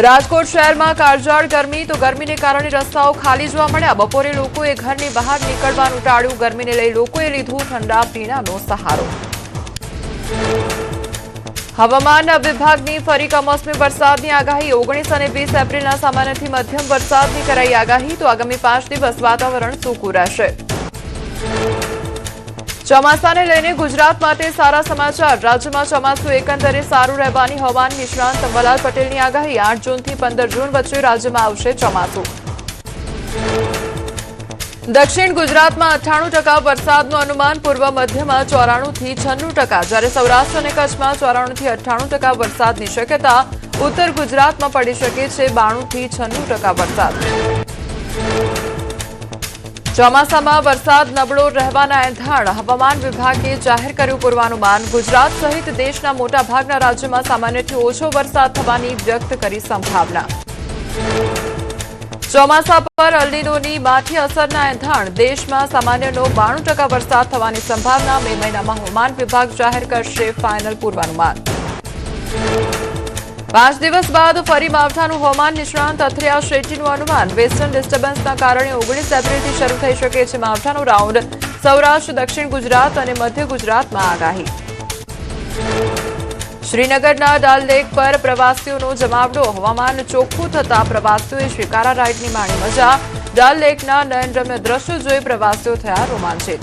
રાજકોટ શહેરમાં કાળઝાળ ગરમી તો ગરમીને કારણે રસ્તાઓ ખાલી જોવા મળ્યા। બપોરે લોકોએ ઘરની બહાર નીકળવાનું ટાળ્યું। ગરમીને લઈ લોકોએ લીધો ઠંડા પીણાનો સહારો। હવામાન વિભાગની ફરી કમોસમી વરસાદની આગાહી। 19 અને 20 એપ્રિલના સામાન્યથી મધ્યમ વરસાદની કરાઈ આગાહી। તો આગામી 5 દિવસ વાતાવરણ સૂકું રહેશે। ચોમાસાને લઈને ગુજરાત માટે સારા સમાચાર। રાજ્યમાં ચોમાસું એકંદરે સારું રહેવાની હવામાન નિષ્ણાંત અંબાલાલ પટેલની આગાહી। 8 જૂનથી 15 જૂન વચ્ચે રાજ્યમાં આવશે ચોમાસું। દક્ષિણ ગુજરાતમાં 98% વરસાદનું અનુમાન। પૂર્વ મધ્યમાં 94 થી 96%, જ્યારે સૌરાષ્ટ્ર અને કચ્છમાં 94 થી 98% વરસાદની શક્યતા। ઉત્તર ગુજરાતમાં પડી શકે છે 92 થી 96% વરસાદ। ચોમાસામાં વરસાદ નબળો રહેવાના એંધાણ। હવામાન વિભાગે જાહેર કર્યું પૂર્વાનુમાન। ગુજરાત સહિત દેશના મોટાભાગના રાજ્યોમાં સામાન્યથી ઓછો વરસાદ થવાની વ્યક્ત કરી સંભાવના। ચોમાસા પર અલ્નીનોની માઠી અસરના એંધાણ। દેશમાં સામાન્યનો 92% વરસાદ થવાની સંભાવના। મે મહિનામાં હવામાન વિભાગ જાહેર કરશે ફાઇનલ પૂર્વાનુમાન। 5 દિવસ બાદ ફરી માવઠાનું હવામાન નિષ્ણાંત અથિયા શેટ્ટીનું અનુમાન। વેસ્ટર્ન ડિસ્ટર્બન્સના કારણે 19 એપ્રિલથી શરૂ થઈ શકે છે માવઠાનો રાઉન્ડ। સૌરાષ્ટ્ર, દક્ષિણ ગુજરાત અને મધ્ય ગુજરાતમાં આગાહી। શ્રીનગરના ડલ લેક પર પ્રવાસીઓનો જમાવડો। હવામાન ચોખ્ખું થતા પ્રવાસીઓએ શિકારા રાઇડની માણી મજા। ડલ લેકના નયનરમ્ય દ્રશ્યો જોઈ પ્રવાસીઓ થયા રોમાંચિત।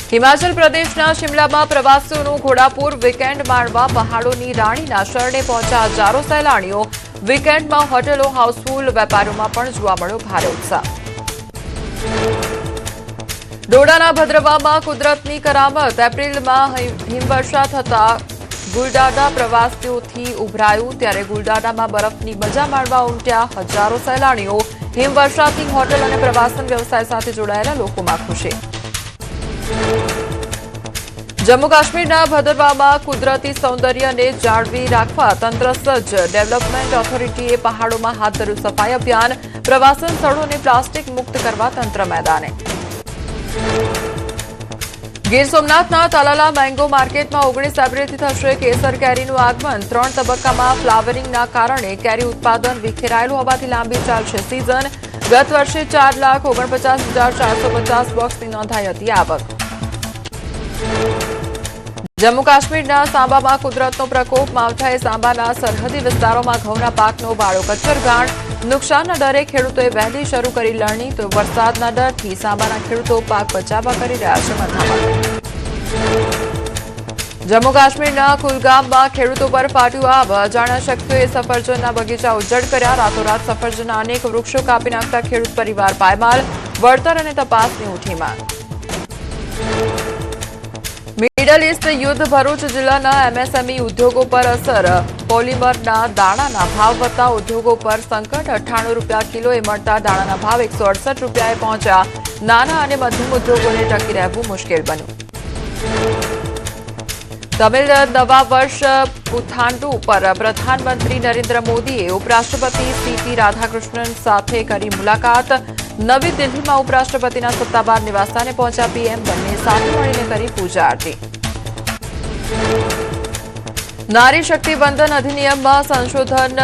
હિમાચલ પ્રદેશના શિમલામાં પ્રવાસીઓનું ઘોડાપુર। વીકેન્ડ માણવા પહાડોની રાણીના શરણે પહોંચ્યા હજારો સહેલાણીઓ। વીકેન્ડમાં હોટેલો હાઉસફુલ। વેપારીઓમાં પણ જોવા મળ્યો ભારે ઉત્સાહ। ડોડાના ભદ્રવામાં કુદરતની કરામત। એપ્રિલમાં હિમવર્ષા થતા ગુલડાડા પ્રવાસીઓથી ઉભરાયું। ત્યારે ગુલડાડામાં બરફની મજા માણવા ઉમટ્યા હજારો સહેલાણીઓ। હિમવર્ષાથી હોટેલ અને પ્રવાસન વ્યવસાય સાથે જોડાયેલા લોકોમાં ખુશી। જમ્મુ કાશ્મીરના ભદરવામાં કુદરતી સૌંદર્યને જાળવી રાખવા તંત્ર સજ્જ। ડેવલપમેન્ટ ઓથોરિટીએ પહાડોમાં હાથ ધર્યું સફાઈ અભિયાન। પ્રવાસન સ્થળોને પ્લાસ્ટિક મુક્ત કરવા તંત્ર મેદાને। ગીર સોમનાથના તાલાલા મેંગો માર્કેટમાં 19 એપ્રિલથી થશે કેસર કેરીનું આગમન। 3 તબક્કામાં ફ્લાવરિંગના કારણે કેરી ઉત્પાદન વિખેરાયેલું હોવાથી લાંબી ચાલશે સિઝન। ગત વર્ષે 4,49,450 બોક્સની નોંધાઈ હતી આવક। જમ્મુ કાશ્મીરના સાંબામાં કુદરતનો પ્રકોપ। માવઠાએ સાંબાના સરહદી વિસ્તારોમાં ઘઉંના પાકનો વાળો કચ્છરગાણ। નુકસાનના ડરે ખેડૂતોએ વહેલી શરૂ કરી લણણી। તો વરસાદના ડરથી સાંબાના ખેડૂતો પાક બચાવવા કરી રહ્યા છે મથામણ। જમ્મુ કાશ્મીરના કુલગામમાં ખેડૂતો પર ફાટ્યું આબ। અજાણ્યા શખ્સોએ સફરજનના બગીચા ઉજ્જડ કર્યા। રાતોરાત સફરજનના અનેક વૃક્ષો કાપી નાખતા ખેડૂત પરિવાર પાયમાલ। વળતર અને તપાસની ઉઠી માંગ। મિડલ ઇસ્ટ યુદ્ધ। ભરૂચ જિલ્લાના એમએસએમઈ ઉદ્યોગો પર અસર। પોલિમરના દાણાના ભાવ વધતા ઉદ્યોગો પર સંકટ। 98 રૂપિયા કિલોએ મળતા દાણાના ભાવ 168 રૂપિયાએ પહોંચ્યા। નાના અને મધ્યમ ઉદ્યોગોને ટકી રહેવું મુશ્કેલ બન્યું। તમિલ નવા વર્ષ પુથાંડુ પર પ્રધાનમંત્રી નરેન્દ્ર મોદીએ ઉપરાષ્ટ્રપતિ સીપી રાધાકૃષ્ણન સાથે કરી મુલાકાત। નવી દિલ્હીમાં ઉપરાષ્ટ્રપતિના સત્તાવાર નિવાસસ્થાને પહોંચ્યા પીએમ। બંને સાથે મળીને કરી પૂજા આરતી। નારી શક્તિ વંદન અધિનિયમમાં સંશોધન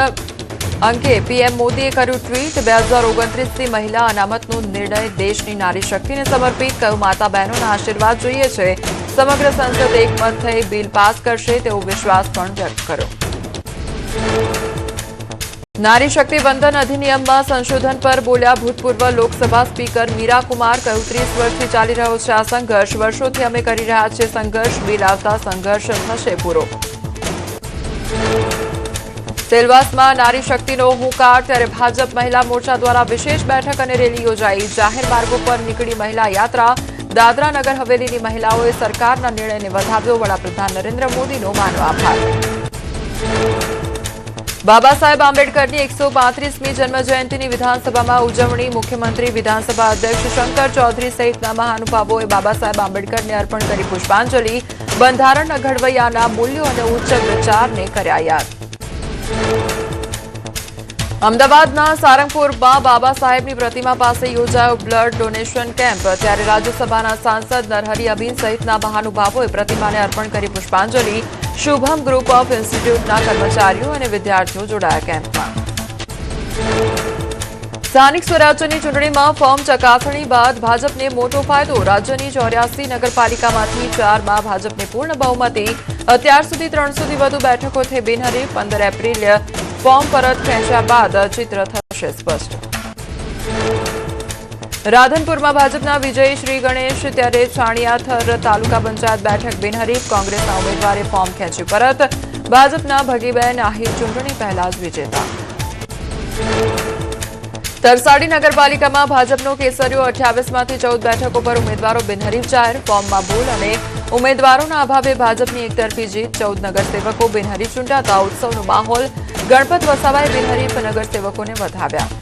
અંગે પીએમ મોદીએ કર્યું ટ્વીટ। 2029થી મહિલા અનામતનો નિર્ણય દેશની નારી શક્તિને સમર્પિત। કહ્યું માતા બહેનોના આશીર્વાદ જોઈએ છે। સમગ્ર સંસદ એકમત થઈ બિલ પાસ કરશે તેવો વિશ્વાસ પણ વ્યક્ત કર્યો। નારી શક્તિ વંદન અધિનિયમમાં સંશોધન પર બોલ્યા ભૂતપૂર્વ લોકસભા સ્પીકર મીરા કુમાર। કહ્યું 30 વર્ષથી ચાલી રહ્યો છે આ સંઘર્ષ। વર્ષોથી અમે કરી રહ્યા છીએ સંઘર્ષ। બિલ આવતા સંઘર્ષ થશે પૂરો। સેલવાસમાં નારી શક્તિનો હુંકાર। ત્યારે ભાજપ મહિલા મોરચા દ્વારા વિશેષ બેઠક અને રેલી યોજાઈ। જાહેર માર્ગો પર નીકળી મહિલા યાત્રા। દાદરા નગર હવેલીની મહિલાઓએ સરકારના નિર્ણયને વધાવ્યો। વડાપ્રધાન નરેન્દ્ર મોદીનો માનવ આભાર। બાબા સાહેબ આંબેડકરની 135મી જન્મજયંતિની વિધાનસભામાં ઉજવણી। મુખ્યમંત્રી, વિધાનસભા અધ્યક્ષ શંકર ચૌધરી સહિતના મહાનુભાવોએ બાબા સાહેબ આંબેડકરને અર્પણ કરી પુષ્પાંજલિ। બંધારણના ઘડવૈયાના મૂલ્યો અને ઉચ્ચ વિચારને કર્યા યાદ। અમદાવાદના સારંગપુરમાં બાબા સાહેબની પ્રતિમા પાસે યોજાયો બ્લડ ડોનેશન કેમ્પ। ત્યારે રાજ્યસભાના સાંસદ નરહરી અબીન સહિતના મહાનુભાવોએ પ્રતિમાને અર્પણ કરી પુષ્પાંજલિ। શુભમ ગ્રુપ ઓફ ઇન્સ્ટિટ્યૂટના કર્મચારીઓ અને વિદ્યાર્થીઓ જોડાયા કેમ્પમાં. સ્થાનિક સ્વરાજ્યની ચૂંટણીમાં ફોર્મ ચકાસણી બાદ ભાજપને મોટો ફાયદો. રાજ્યની 84 નગરપાલિકામાંથી 4માં ભાજપને પૂર્ણ બહુમતી. અત્યાર સુધી 300થી વધુ બેઠકોથી બિનહરીફ. 15 એપ્રિલે ફોર્મ પરત ખેંચ્યા બાદ ચિત્ર થશે સ્પષ્ટ. રાધનપુરમાં ભાજપના વિજય શ્રી ગણેશ. ત્યારે છાણિયાથર તાલુકા પંચાયત બેઠક બિનહરીફ. કોંગ્રેસના ઉમેદવારે ફોર્મ ખેંચ્યું પરત. ભાજપના ભગીબેન આહિર ચૂંટણી પહેલા જ વિજેતા. તરસાડી નગરપાલિકામાં ભાજપનો કેસરીઓ. 28માંથી 14 બેઠકો પર ઉમેદવારો બિનહરીફ જાહેર. ફોર્મમાં ભૂલ અને ઉમેદવારોના અભાવે ભાજપની એકતરફી જીત. 14 નગરસેવકો બિનહરીફ ચૂંટાતા ઉત્સવનો માહોલ. ગણપત વસાવાએ બિનહરીફ નગરસેવકોને વધાવ્યા.